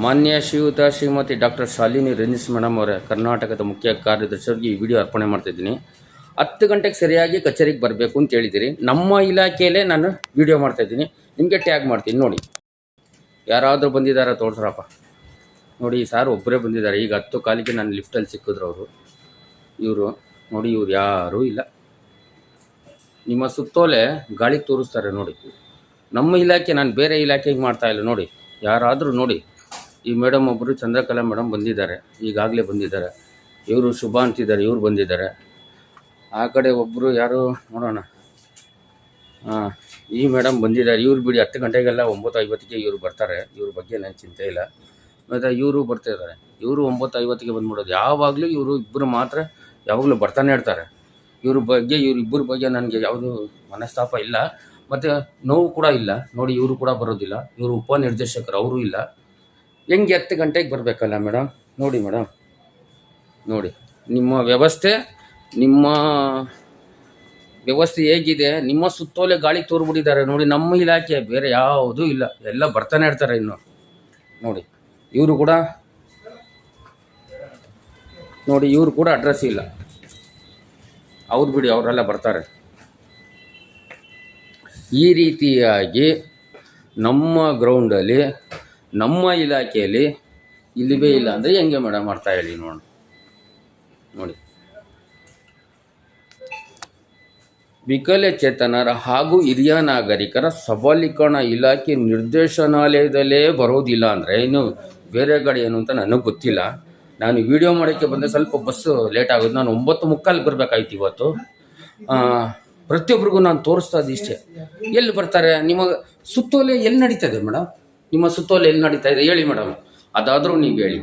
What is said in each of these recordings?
ಮಾನ್ಯ ಶ್ರೀಯುತ Shrimati doctor Shalini ರಂಜಿಸ್ madam ಅವರೇ, ಕರ್ನಾಟಕದ ಮುಖ್ಯ ಕಾರ್ಯದರ್ಶಿಯವರಿಗೆ ಈ ವಿಡಿಯೋ ಅರ್ಪಣೆ ಮಾಡ್ತಾಯಿದ್ದೀನಿ. 10 ಗಂಟೆಗೆ ಸರಿಯಾಗಿ ಕಚೇರಿಗೆ ಬರಬೇಕು ಅಂತ ಹೇಳಿದಿರಿ. ನಮ್ಮ ಇಲಾಖೆಯಲ್ಲೇ ನಾನು ವಿಡಿಯೋ ಮಾಡ್ತಾಯಿದ್ದೀನಿ, ನಿಮಗೆ ಟ್ಯಾಗ್ ಮಾಡ್ತೀನಿ. ನೋಡಿ, ಯಾರಾದರೂ ಬಂದಿದ್ದಾರೆ ತೋರಿಸ್ರಪ್ಪ. ನೋಡಿ, ಸಾರ್ ಒಬ್ಬರೇ ಬಂದಿದ್ದಾರೆ. ಈಗ 10 ಕಾಲಿಗೆ ನಾನು ಲಿಫ್ಟಲ್ಲಿ ಸಿಕ್ಕಿದ್ರು ಅವರು. ಇವರು ನೋಡಿ, ಇವ್ರು ಯಾರೂ ಇಲ್ಲ. ನಿಮ್ಮ ಸುತ್ತೋಲೆ ಗಾಳಿಗೆ ತೋರಿಸ್ತಾರೆ ನೋಡಿ. ನಮ್ಮ ಇಲಾಖೆ, ನಾನು ಬೇರೆ ಇಲಾಖೆಗೆ ಮಾಡ್ತಾಯಿಲ್ಲ. ನೋಡಿ, ಯಾರಾದರೂ ನೋಡಿ. ಈ ಮೇಡಮ್ ಒಬ್ಬರು ಚಂದ್ರಕಲಾ ಮೇಡಮ್ ಬಂದಿದ್ದಾರೆ, ಈಗಾಗಲೇ ಬಂದಿದ್ದಾರೆ. ಇವರು ಶುಭ ಅಂತಿದ್ದಾರೆ, ಇವ್ರು ಬಂದಿದ್ದಾರೆ. ಆ ಕಡೆ ಒಬ್ಬರು ಯಾರು ನೋಡೋಣ, ಈ ಮೇಡಮ್ ಬಂದಿದ್ದಾರೆ. ಇವ್ರು ಬಿಡಿ, 10 ಗಂಟೆಗೆಲ್ಲ 9:50ಗೆ ಇವರು ಬರ್ತಾರೆ. ಇವ್ರ ಬಗ್ಗೆ ನನಗೆ ಚಿಂತೆ ಇಲ್ಲ. ಮತ್ತು ಇವರು ಬರ್ತಾಯಿದ್ದಾರೆ. ಇವರು 9:50ಗೆ ಬಂದುಬಿಡೋದು. ಯಾವಾಗಲೂ ಇವರು ಇಬ್ಬರು ಮಾತ್ರ ಯಾವಾಗಲೂ ಬರ್ತಾನೆ ಇರ್ತಾರೆ. ಇವರಿಬ್ಬರ ಬಗ್ಗೆ ನನಗೆ ಯಾವುದೂ ಮನಸ್ತಾಪ ಇಲ್ಲ, ಮತ್ತು ನೋವು ಕೂಡ ಇಲ್ಲ. ನೋಡಿ, ಇವರು ಕೂಡ ಬರೋದಿಲ್ಲ. ಇವರು ಉಪನಿರ್ದೇಶಕರು, ಅವರು ಇಲ್ಲ. ಹೆಂಗೆ 10 ಗಂಟೆಗೆ ಬರಬೇಕಲ್ಲ ಮೇಡಮ್. ನೋಡಿ ಮೇಡಮ್, ನೋಡಿ ನಿಮ್ಮ ವ್ಯವಸ್ಥೆ ಹೇಗಿದೆ. ನಿಮ್ಮ ಸುತ್ತೋಲೆ ಗಾಳಿಗೆ ತೋರ್ಬಿಟ್ಟಿದ್ದಾರೆ ನೋಡಿ. ನಮ್ಮ ಇಲಾಖೆ ಬೇರೆ ಯಾವುದೂ ಇಲ್ಲ, ಎಲ್ಲ ಬರ್ತಾನೆ ಇರ್ತಾರೆ. ಇನ್ನು ನೋಡಿ, ಇವರು ಕೂಡ ನೋಡಿ, ಇವರು ಕೂಡ ಅಡ್ರೆಸ್ ಇಲ್ಲ. ಅವ್ರು ಬಿಡಿ, ಅವರೆಲ್ಲ ಬರ್ತಾರೆ. ಈ ರೀತಿಯಾಗಿ ನಮ್ಮ ಗ್ರೌಂಡಲ್ಲಿ, ನಮ್ಮ ಇಲಾಖೆಯಲ್ಲಿ ಇಲ್ಲಿವೇ ಇಲ್ಲ ಅಂದರೆ ಹೆಂಗೆ ಮೇಡಮ್, ಅರ್ಥ ಹೇಳಿ ನೋಡೋಣ. ನೋಡಿ, ವಿಕಲಚೇತನರ ಹಾಗೂ ಹಿರಿಯ ನಾಗರಿಕರ ಸಬಲೀಕರಣ ಇಲಾಖೆ ನಿರ್ದೇಶನಾಲಯದಲ್ಲೇ ಬರೋದಿಲ್ಲ ಅಂದರೆ ಇನ್ನು ಬೇರೆ ಕಡೆ ಏನು ಅಂತ ನನಗೆ ಗೊತ್ತಿಲ್ಲ. ನಾನು ವಿಡಿಯೋ ಮಾಡೋಕ್ಕೆ ಬಂದರೆ ಸ್ವಲ್ಪ ಬಸ್ಸು ಲೇಟ್ ಆಗೋದು. ನಾನು 9:45 ಬರಬೇಕಾಯ್ತು ಇವತ್ತು. ಪ್ರತಿಯೊಬ್ಬರಿಗೂ ನಾನು ತೋರಿಸ್ತಾ ಇಷ್ಟೇ. ಎಲ್ಲಿ ಬರ್ತಾರೆ? ನಿಮ್ಮ ಸುತ್ತೋಲೆ ಎಲ್ಲಿ ನಡೀತದೆ ಮೇಡಮ್? ನಿಮ್ಮ ಸುತ್ತೋಲೆ ಎಲ್ಲಿ ನಡೀತಾ ಇದೆ ಹೇಳಿ ಮೇಡಮ್, ಅದಾದರೂ ನೀವು ಹೇಳಿ.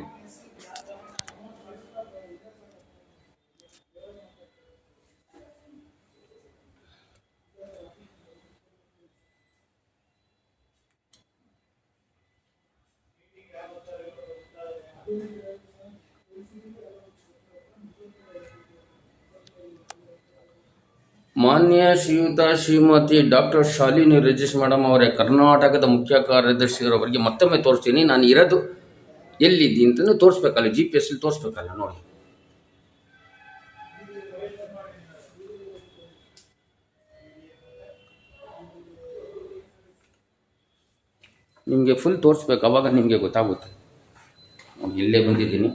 ಮಾನ್ಯ ಶ್ರೀಯುತ ಶ್ರೀಮತಿ ಡಾಕ್ಟರ್ ಶಾಲಿನಿ ರಂಜಿಸ್ ಮೇಡಮ್ ಅವರೇ, ಕರ್ನಾಟಕದ ಮುಖ್ಯ ಕಾರ್ಯದರ್ಶಿಯವರಿಗೆ ಮತ್ತೊಮ್ಮೆ ತೋರಿಸ್ತೀನಿ. ನಾನು ಇರೋದು ಎಲ್ಲಿದ್ದೀನಿ ಅಂತಲೂ ತೋರಿಸ್ಬೇಕಲ್ಲ, GPS ತೋರಿಸ್ಬೇಕಲ್ಲ. ನೋಡಿ, ನಿಮಗೆ ಫುಲ್ ತೋರಿಸ್ಬೇಕು, ಅವಾಗ ನಿಮಗೆ ಗೊತ್ತಾಗುತ್ತೆ. ಇಲ್ಲೇ ಬಂದಿದ್ದೀನಿ.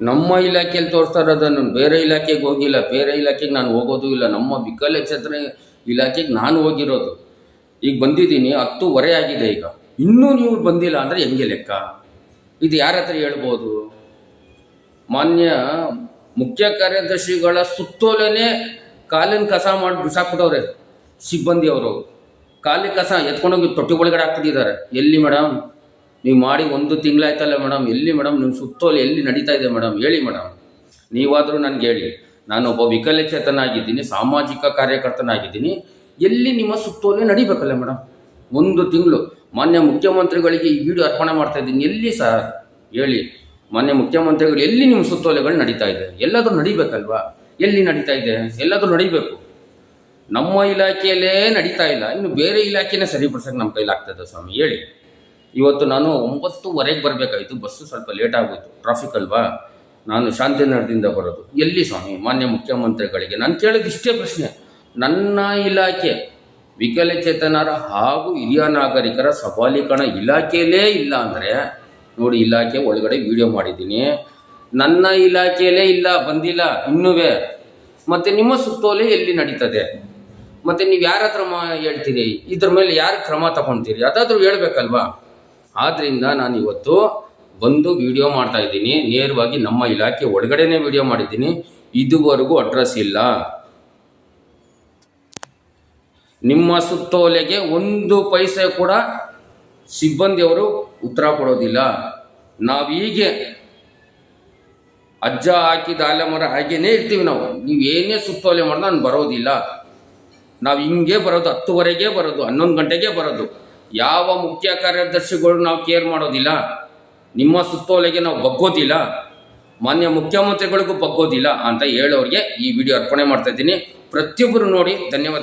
ನಮ್ಮ ಇಲಾಖೆಯಲ್ಲಿ ತೋರಿಸ್ತಾ ಇರೋದನ್ನು, ಬೇರೆ ಇಲಾಖೆಗೆ ಹೋಗಿಲ್ಲ. ಬೇರೆ ಇಲಾಖೆಗೆ ನಾನು ಹೋಗೋದು ಇಲ್ಲ. ನಮ್ಮ ವಿಕಲಚೇತನ ಇಲಾಖೆಗೆ ನಾನು ಹೋಗಿರೋದು. ಈಗ ಬಂದಿದ್ದೀನಿ, 10:15 ಆಗಿದೆ. ಈಗ ಇನ್ನೂ ನೀವು ಬಂದಿಲ್ಲ ಅಂದರೆ ಹೆಂಗೆ ಲೆಕ್ಕ? ಇದು ಯಾರ ಹತ್ರ ಹೇಳ್ಬೋದು? ಮಾನ್ಯ ಮುಖ್ಯ ಕಾರ್ಯದರ್ಶಿಗಳ ಸುತ್ತೋಲೆನೇ ಕಾಲಿನ ಕಸ ಮಾಡಿ ಬಿಸಾಕ್ಬಿಟ್ಟವ್ರೆ ಸಿಬ್ಬಂದಿಯವರು. ಕಾಲಿನ ಕಸ ಎತ್ಕೊಂಡೋಗಿ ತೊಟ್ಟಿ ಒಳಗಡೆ ಹಾಕ್ತಿದ್ದಾರೆ. ಎಲ್ಲಿ ಮೇಡಮ್? ನೀವು ಮಾಡಿ 1 ತಿಂಗಳಾಯ್ತಲ್ಲ ಮೇಡಮ್. ಎಲ್ಲಿ ಮೇಡಮ್ ನಿಮ್ಮ ಸುತ್ತೋಲೆ ಎಲ್ಲಿ ನಡೀತಾ ಇದೆ ಮೇಡಮ್? ಹೇಳಿ ಮೇಡಮ್, ನೀವಾದರೂ ನನಗೆ ಹೇಳಿ. ನಾನೊಬ್ಬ ವಿಕಲಚೇತನಾಗಿದ್ದೀನಿ, ಸಾಮಾಜಿಕ ಕಾರ್ಯಕರ್ತನಾಗಿದ್ದೀನಿ. ಎಲ್ಲಿ ನಿಮ್ಮ ಸುತ್ತೋಲೆ ನಡಿಬೇಕಲ್ಲ ಮೇಡಮ್? 1 ತಿಂಗಳು ಮಾನ್ಯ ಮುಖ್ಯಮಂತ್ರಿಗಳಿಗೆ ಈ ವಿಡಿಯೋ ಅರ್ಪಣೆ ಮಾಡ್ತಾಯಿದ್ದೀನಿ. ಎಲ್ಲಿ ಸರ್ ಹೇಳಿ? ಮಾನ್ಯ ಮುಖ್ಯಮಂತ್ರಿಗಳು, ಎಲ್ಲಿ ನಿಮ್ಮ ಸುತ್ತೋಲೆಗಳು ನಡೀತಾ ಇದೆ? ಎಲ್ಲಾದರೂ ನಡಿಬೇಕಲ್ವಾ? ಎಲ್ಲಿ ನಡೀತಾ ಇದೆ? ಎಲ್ಲಾದರೂ ನಡಿಬೇಕು. ನಮ್ಮ ಇಲಾಖೆಯಲ್ಲೇ ನಡೀತಾ ಇಲ್ಲ, ಇನ್ನು ಬೇರೆ ಇಲಾಖೆನೇ ಸರಿಪಡಿಸೋಕೆ ನಮ್ಮ ಕೈಲಾಗ್ತದೆ ಸ್ವಾಮಿ, ಹೇಳಿ. ಇವತ್ತು ನಾನು 9:15 ಬರಬೇಕಾಯಿತು. ಬಸ್ಸು ಸ್ವಲ್ಪ ಲೇಟ್ ಆಗೋಯಿತು, ಟ್ರಾಫಿಕ್ ಅಲ್ವಾ. ನಾನು ಶಾಂತಿನಗರದಿಂದ ಬರೋದು. ಎಲ್ಲಿ ಸ್ವಾಮಿ ಮಾನ್ಯ ಮುಖ್ಯಮಂತ್ರಿಗಳಿಗೆ ನಾನು ಕೇಳಿದ ಇಷ್ಟೇ ಪ್ರಶ್ನೆ. ನನ್ನ ಇಲಾಖೆ ವಿಕಲಚೇತನರ ಹಾಗೂ ಹಿರಿಯ ನಾಗರಿಕರ ಸಬಲೀಕರಣ ಇಲಾಖೆಯಲ್ಲೇ ಇಲ್ಲ ಅಂದರೆ ನೋಡಿ, ಇಲಾಖೆ ಒಳಗಡೆ ವಿಡಿಯೋ ಮಾಡಿದ್ದೀನಿ. ನನ್ನ ಇಲಾಖೆಯಲ್ಲೇ ಇಲ್ಲ, ಬಂದಿಲ್ಲ ಇನ್ನೂ. ಮತ್ತು ನಿಮ್ಮ ಸುತ್ತೋಲೆ ಎಲ್ಲಿ ನಡೀತದೆ? ಮತ್ತು ನೀವು ಯಾರ ಹತ್ರ ಹೇಳ್ತೀರಿ? ಇದ್ರ ಮೇಲೆ ಯಾರು ಕ್ರಮ ತಗೊಳ್ತೀರಿ? ಅದಾದರೂ ಹೇಳ್ಬೇಕಲ್ವಾ? ಆದ್ದರಿಂದ ನಾನು ಇವತ್ತು ಬಂದು ವಿಡಿಯೋ ಮಾಡ್ತಾಯಿದ್ದೀನಿ. ನೇರವಾಗಿ ನಮ್ಮ ಇಲಾಖೆ ಒಳಗಡೆನೇ ವಿಡಿಯೋ ಮಾಡಿದ್ದೀನಿ. ಇದುವರೆಗೂ ಅಡ್ರೆಸ್ ಇಲ್ಲ. ನಿಮ್ಮ ಸುತ್ತೋಲೆಗೆ 1 ಪೈಸೆ ಕೂಡ ಸಿಬ್ಬಂದಿಯವರು ಉತ್ತರ ಕೊಡೋದಿಲ್ಲ. ನಾವೀಗೆ ಅಜ್ಜ ಹಾಕಿದ ಆಲಮರ ಹಾಗೇನೇ ಇರ್ತೀವಿ ನಾವು. ನೀವು ಏನೇ ಸುತ್ತೋಲೆ ಮಾಡಿದ್ರೆ ನಾನು ಬರೋದಿಲ್ಲ. ನಾವು ಹಿಂಗೆ ಬರೋದು, 10:15ಗೆ ಬರೋದು, 11 ಗಂಟೆಗೆ ಬರೋದು. ಯಾವ ಮುಖ್ಯ ಕಾರ್ಯದರ್ಶಿಗಳು ನಾವು ಕೇರ್ ಮಾಡೋದಿಲ್ಲ. ನಿಮ್ಮ ಸುತ್ತೋಲೆಗೆ ನಾವು ಬಗ್ಗೋದಿಲ್ಲ. ಮಾನ್ಯ ಮುಖ್ಯಮಂತ್ರಿಗಳಿಗೂ ಬಗ್ಗೋದಿಲ್ಲ ಅಂತ ಹೇಳೋರಿಗೆ ಈ ವಿಡಿಯೋ ಅರ್ಪಣೆ ಮಾಡ್ತಾ ಇದ್ದೀನಿ. ಪ್ರತಿಯೊಬ್ಬರು ನೋಡಿ. ಧನ್ಯವಾದ.